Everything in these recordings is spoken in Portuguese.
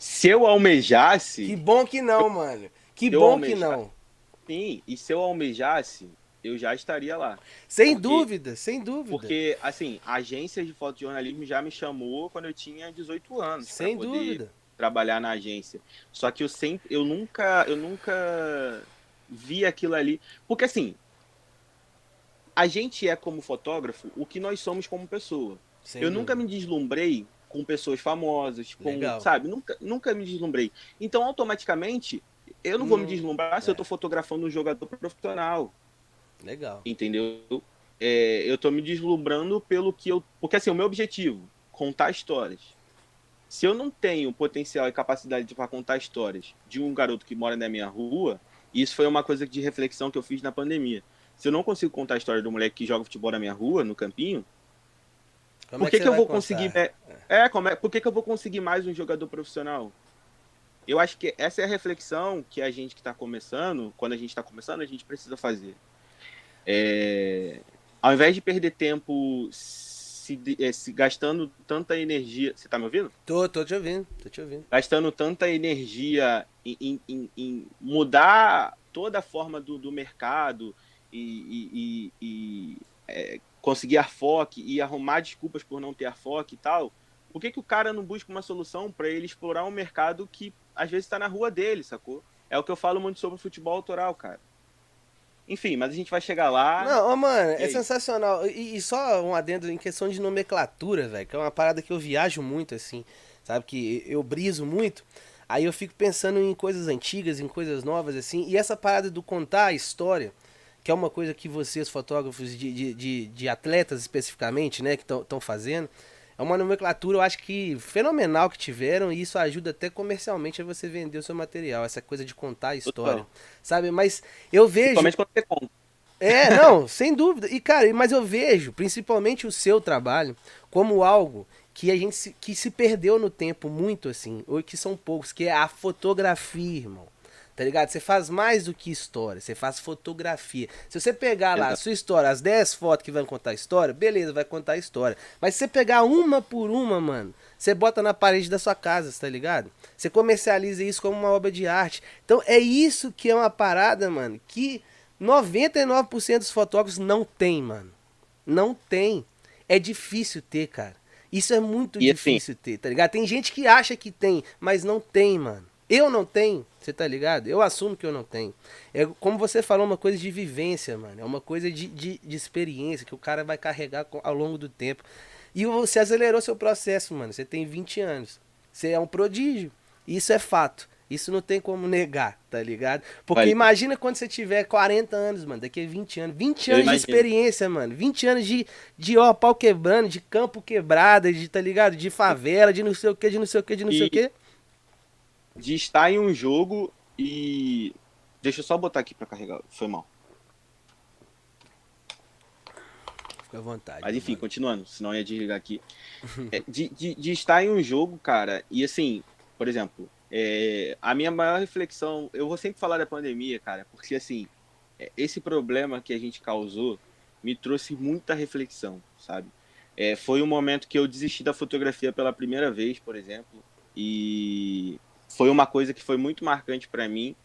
Se eu Que almejasse, bom que não, mano. Que se eu bom que almejasse, não. sim, e se eu almejasse, eu já estaria lá. Sem Porque, dúvida, sem dúvida. porque assim, agências de fotojornalismo já me chamou quando eu tinha 18 anos para Sem poder dúvida. trabalhar na agência. Só que eu nunca vi aquilo ali, porque assim, a gente é como fotógrafo o que nós somos como pessoa. Sem Eu nunca dúvida. me deslumbrei com pessoas famosas, com, Legal. sabe? Nunca me deslumbrei. Então, automaticamente, eu não vou me deslumbrar se eu É, estou fotografando um jogador profissional, legal. entendeu? Eu estou me deslumbrando pelo que eu. Porque, assim, o meu objetivo, contar histórias. Se eu não tenho potencial e capacidade para contar histórias de um garoto que mora na minha rua, isso foi uma coisa de reflexão que eu fiz na pandemia. Se eu não consigo contar a história do moleque que joga futebol na minha rua, no campinho, Como por é que que, você que eu vai vou conseguir. contar? Por que, que eu vou conseguir mais um jogador profissional? Eu acho que essa é a reflexão que a gente que está começando, quando a gente está começando, a gente precisa fazer. É, Ao invés de perder tempo se gastando tanta energia. Você está me ouvindo? Tô te ouvindo, tô te ouvindo. Gastando tanta energia em mudar toda a forma do mercado e conseguir ARFOC e arrumar desculpas por não ter ARFOC e tal, por que, que o cara não busca uma solução para ele explorar um mercado que às vezes está na rua dele, sacou? É o que eu falo muito sobre futebol autoral, cara. Enfim, mas a gente vai chegar lá Não, ô, mano, e é é isso. sensacional. E só um adendo em questão de nomenclatura, velho, que é uma parada que eu viajo muito, assim, sabe? Que eu briso muito. Aí eu fico pensando em coisas antigas, em coisas novas, assim. E essa parada do contar a história, que é uma coisa que vocês, fotógrafos de atletas especificamente, né, que estão fazendo, é uma nomenclatura, eu acho que fenomenal que tiveram. E isso ajuda até comercialmente a você vender o seu material, essa coisa de contar a história, Total. sabe? Mas eu vejo Principalmente quando você conta. não, sem dúvida. E cara, mas eu vejo, principalmente o seu trabalho, como algo que que se perdeu no tempo muito assim, ou que são poucos, que é a fotografia, irmão. Tá ligado? Você faz mais do que história, você faz fotografia. Se você pegar lá a Exato. sua história, as 10 fotos que vão contar a história, beleza, vai contar a história. Mas se você pegar uma por uma, mano, você bota na parede da sua casa, tá ligado? Você comercializa isso como uma obra de arte. Então é isso que é uma parada, mano, que 99% dos fotógrafos não tem, mano. Não tem. É difícil ter, cara. Isso é muito E assim, difícil ter, tá ligado? Tem gente que acha que tem, mas não tem, mano. Eu não tenho, você tá ligado? Eu assumo que eu não tenho. É como você falou, uma coisa de vivência, mano. É uma coisa de experiência que o cara vai carregar ao longo do tempo. E você acelerou seu processo, mano. Você tem 20 anos. Você é um prodígio. Isso é fato. Isso não tem como negar, tá ligado? Porque olha, imagina quando você tiver 40 anos, mano, daqui a 20 anos. 20 eu anos de imagino. experiência, mano. 20 anos de ó, pau quebrando, de campo quebrado, de, tá ligado? De favela, de não sei o que, de não sei o que, de não sei o E que. de estar em um jogo e. Deixa eu só botar aqui pra carregar. Foi mal. Fica à vontade, Mas meu enfim, mano. continuando, senão eu ia desligar aqui. De estar em um jogo, cara, e assim, por exemplo, a minha maior reflexão, eu vou sempre falar da pandemia, cara, porque assim, esse problema que a gente causou me trouxe muita reflexão, sabe? Foi um momento que eu desisti da fotografia pela primeira vez, por exemplo, e foi uma coisa que foi muito marcante para mim,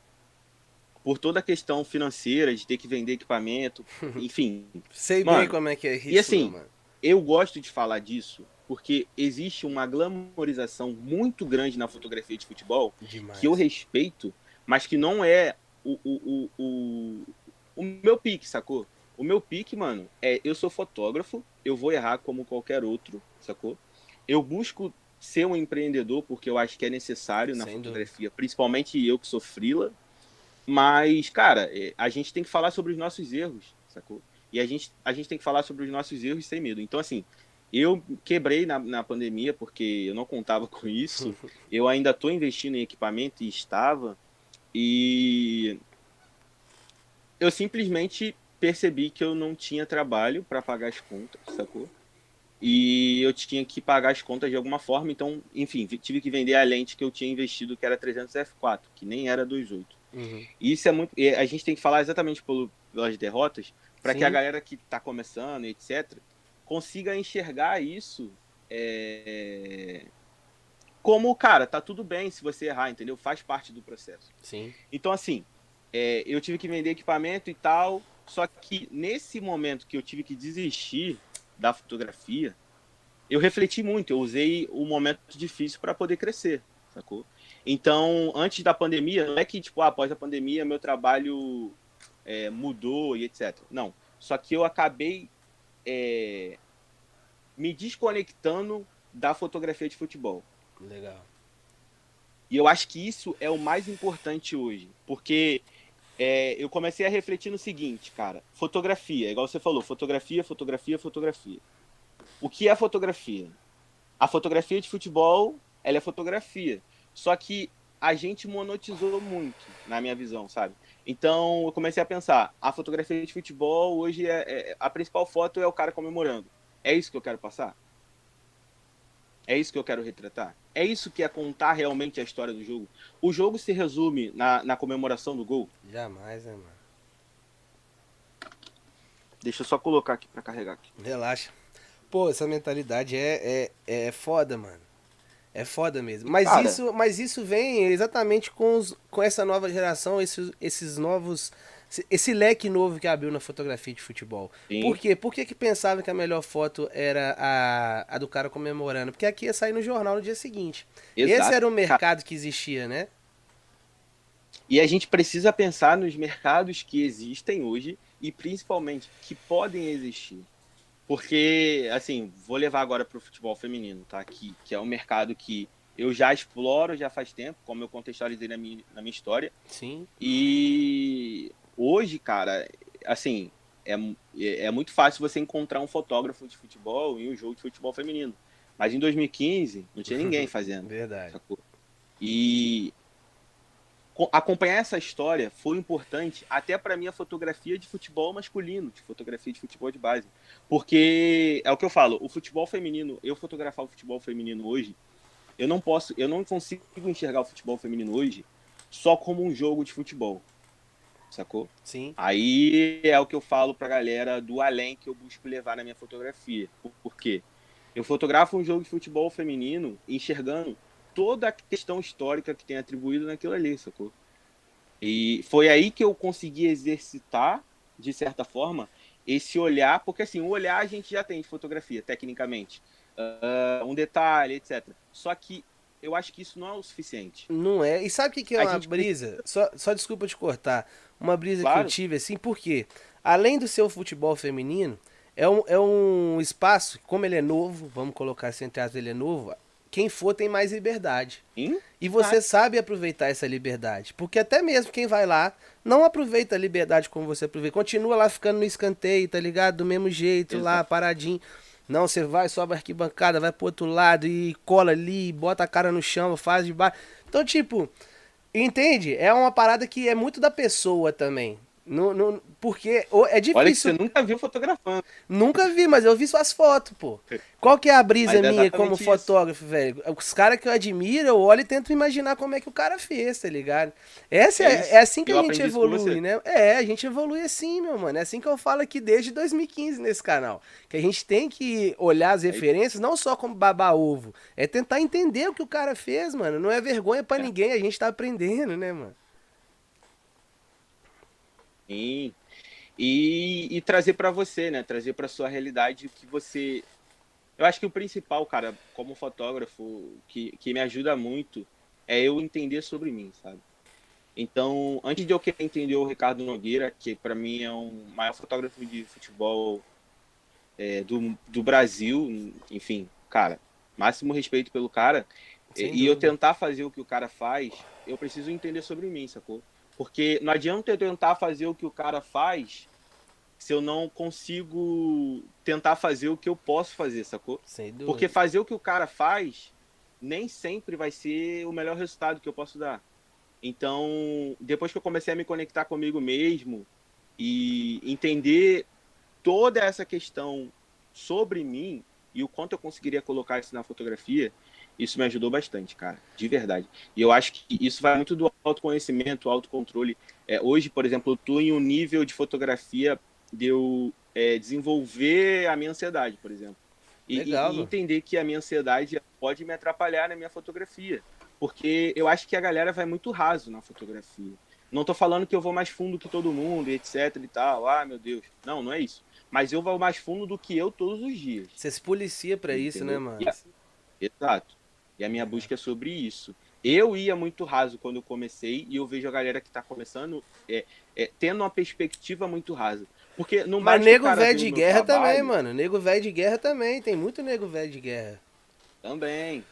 por toda a questão financeira, de ter que vender equipamento, enfim. Sei bem Mano, como é que é e isso, meu assim, mano. eu gosto de falar disso porque existe uma glamorização muito grande na fotografia de futebol que eu Demais. respeito, mas que não é o meu pique, sacou? O meu pique, mano, eu sou fotógrafo, eu vou errar como qualquer outro, sacou? Eu busco ser um empreendedor porque eu acho que é necessário na Sem dúvida. fotografia, principalmente eu que sou freela, mas, cara, a gente tem que falar sobre os nossos erros, sacou? E a gente tem que falar sobre os nossos erros sem medo. Então, assim, eu quebrei na pandemia porque eu não contava com isso. Eu ainda estou investindo em equipamento e estava. E eu simplesmente percebi que eu não tinha trabalho para pagar as contas, sacou? E eu tinha que pagar as contas de alguma forma. Então, enfim, tive que vender a lente que eu tinha investido, que era 300 f4, que nem era 2.8. Uhum. E isso é muito. A gente tem que falar exatamente pelas derrotas, para que a Sim. galera que está começando, etc., consiga enxergar isso é, como, cara, tá tudo bem se você errar, entendeu? Faz parte do processo. Sim. Então, assim, eu tive que vender equipamento e tal, só que nesse momento que eu tive que desistir da fotografia, eu refleti muito, eu usei o momento difícil para poder crescer, sacou? Então, antes da pandemia, não é que, tipo, após a pandemia, meu trabalho mudou e etc. Não, só que eu acabei me desconectando da fotografia de futebol. Legal. E eu acho que isso é o mais importante hoje, porque eu comecei a refletir no seguinte, cara, fotografia, igual você falou, fotografia, fotografia, fotografia. O que é fotografia? A fotografia de futebol, ela é fotografia. Só que a gente monetizou muito, na minha visão, sabe? Então eu comecei a pensar, a fotografia de futebol hoje a principal foto é o cara comemorando. É isso que eu quero passar? É isso que eu quero retratar? É isso que é contar realmente a história do jogo? O jogo se resume na comemoração do gol? Jamais, né, mano? Deixa eu só colocar aqui pra carregar aqui. Relaxa. Pô, essa mentalidade é foda, mano. É foda mesmo. E, cara, Mas isso vem exatamente com essa nova geração, esses novos. Esse leque novo que abriu na fotografia de futebol. Por sim, quê? Por que pensava que a melhor foto era a do cara comemorando? Porque aqui ia sair no jornal no dia seguinte. Esse exato. era o Cara, mercado que existia, né? e a gente precisa pensar nos mercados que existem hoje e principalmente que podem existir. Porque, assim, vou levar agora para o futebol feminino, tá? Que é um mercado que eu já exploro já faz tempo, como eu contextualizei na minha história. Sim. E hoje, cara, assim, é, é muito fácil você encontrar um fotógrafo de futebol em um jogo de futebol feminino. Mas em 2015, não tinha ninguém fazendo, Verdade. sacou? E acompanhar essa história foi importante até para minha fotografia de futebol masculino, de fotografia de futebol de base. Porque é o que eu falo, o futebol feminino, eu fotografar o futebol feminino hoje, eu não consigo enxergar o futebol feminino hoje só como um jogo de futebol, sacou? Sim. Aí é o que eu falo pra galera do além que eu busco levar na minha fotografia. Por quê? Eu fotografo um jogo de futebol feminino enxergando toda a questão histórica que tem atribuído naquilo ali, sacou? E foi aí que eu consegui exercitar, de certa forma, esse olhar, porque assim, o olhar a gente já tem de fotografia, tecnicamente. Um detalhe, etc. Só que eu acho que isso não é o suficiente. Não é. E sabe o que, que é A uma gente precisa, brisa? Só desculpa te cortar. Uma brisa que eu claro, tive assim, porque além do seu futebol feminino, é um espaço, como ele é novo, vamos colocar assim, entre aspas, ele é novo, quem for tem mais liberdade. hein? E você sabe aproveitar essa liberdade. Porque até mesmo quem vai lá não aproveita a liberdade como você aproveita. Continua lá ficando no escanteio, tá ligado? Do mesmo jeito, lá, Exato. paradinho. Não, você vai, sobe a arquibancada, vai pro outro lado e cola ali, bota a cara no chão, faz de baixo. Então, tipo, entende? É uma parada que é muito da pessoa também. Porque é Olha que você difícil. nunca viu fotografando. Nunca vi, mas eu vi suas fotos, pô. Qual que é a brisa Mas é minha como exatamente isso. fotógrafo, velho? Os caras que eu admiro, eu olho e tento imaginar como é que o cara fez, tá ligado? É É isso. assim que a Eu gente aprendi isso com evolui, você. né? É, a gente evolui assim, meu mano. É assim que eu falo aqui desde 2015 nesse canal. Que a gente tem que olhar as É isso. referências não só como babar ovo, é tentar entender o que o cara fez, mano. Não é vergonha pra É. ninguém, a gente tá aprendendo, né, mano? Sim. E trazer para você, né? Trazer para sua realidade o que você. Eu acho que o principal, cara, como fotógrafo, que me ajuda muito é eu entender sobre mim, sabe? Então, antes de eu querer entender o Ricardo Nogueira, que para mim é um maior fotógrafo de futebol do Brasil, enfim, cara, máximo respeito pelo cara, Sem e eu dúvida. tentar fazer o que o cara faz, eu preciso entender sobre mim, sacou? Porque não adianta eu tentar fazer o que o cara faz se eu não consigo tentar fazer o que eu posso fazer, sacou? Sem Porque dúvida. fazer o que o cara faz nem sempre vai ser o melhor resultado que eu posso dar. Então, depois que eu comecei a me conectar comigo mesmo e entender toda essa questão sobre mim e o quanto eu conseguiria colocar isso na fotografia, isso me ajudou bastante, cara, de verdade. E eu acho que isso vai muito do autoconhecimento, autocontrole. Hoje, por exemplo, eu estou em um nível de fotografia de eu desenvolver a minha ansiedade, por exemplo. E Legal, mano. entender que a minha ansiedade pode me atrapalhar na minha fotografia. Porque eu acho que a galera vai muito raso na fotografia. Não tô falando que eu vou mais fundo que todo mundo, etc e tal. Ah, meu Deus. Não, não é isso. Mas eu vou mais fundo do que eu todos os dias. Você se policia pra isso, né, Entendeu? mano? Exato. E a minha busca é sobre isso. Eu ia muito raso quando eu comecei e eu vejo a galera que está começando tendo uma perspectiva muito rasa. Porque não Mas basta o nego cara velho ver o de meu guerra também, trabalho mano. Nego velho de guerra também. Tem muito nego velho de guerra. também.